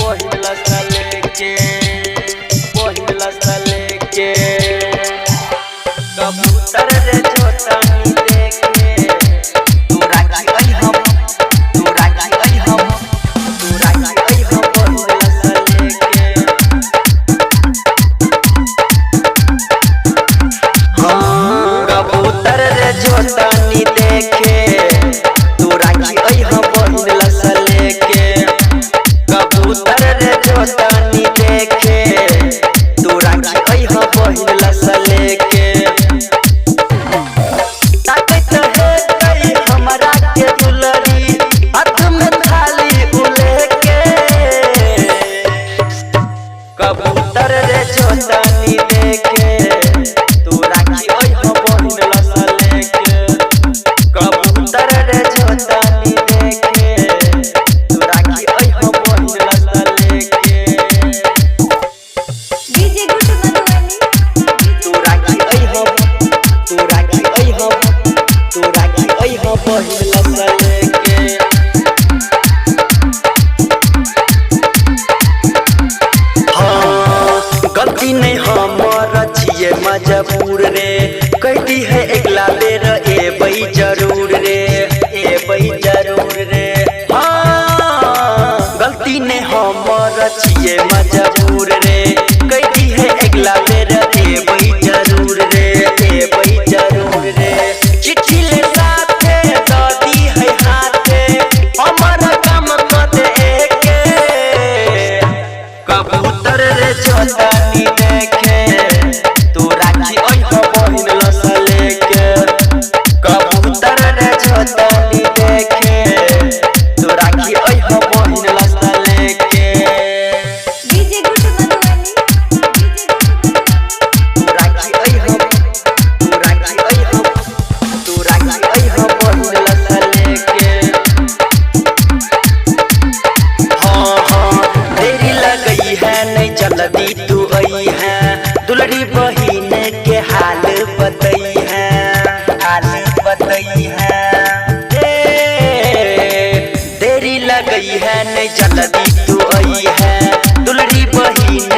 पहिला साले के कबूतर रे छोटनी देखे तू राखी आई हम पहिला साले के हाँ कबूतर रे छोटनी देखे तू राखी आई हम पहिला साले के कबूतर रे छोटनी देखे तू राखी आई हम पहिला साले के कबूतर रे छोटनी देखे तू राखी ओइ हो पहिला साले के कबूतर रे छोटनी देखे तू राखी ओइ हो पहिला साले के डीजे गुड मधुबनी तू राखी ओइ हो पहिला साले के गलती नहीं हमर छिए मजबूर रे कहती है एकला बेर एबई जरूर रे हाँ गलती नहीं हमर छिए मजबूर रे कहती है एकला बेर एबई जरूर रे चिट्ठी ले साथे दादी है हाथे हमर काम कर दे के कबूतर रे छोटनी देखे तू राखी ओइ हो पहिला साले के कबूतर रे छोटनी देखे तू राखी ओइ हो पहिला साले के डीजे गुड मधुबनी तू राखी ओइ हो पहिला साले के हाँ देरी लगई है नहीं जल्दी तू आई है दुलड़ी बहिन के हाल बतई है देरी लगई है नहीं जल्दी तू आई है दुलड़ी बहिन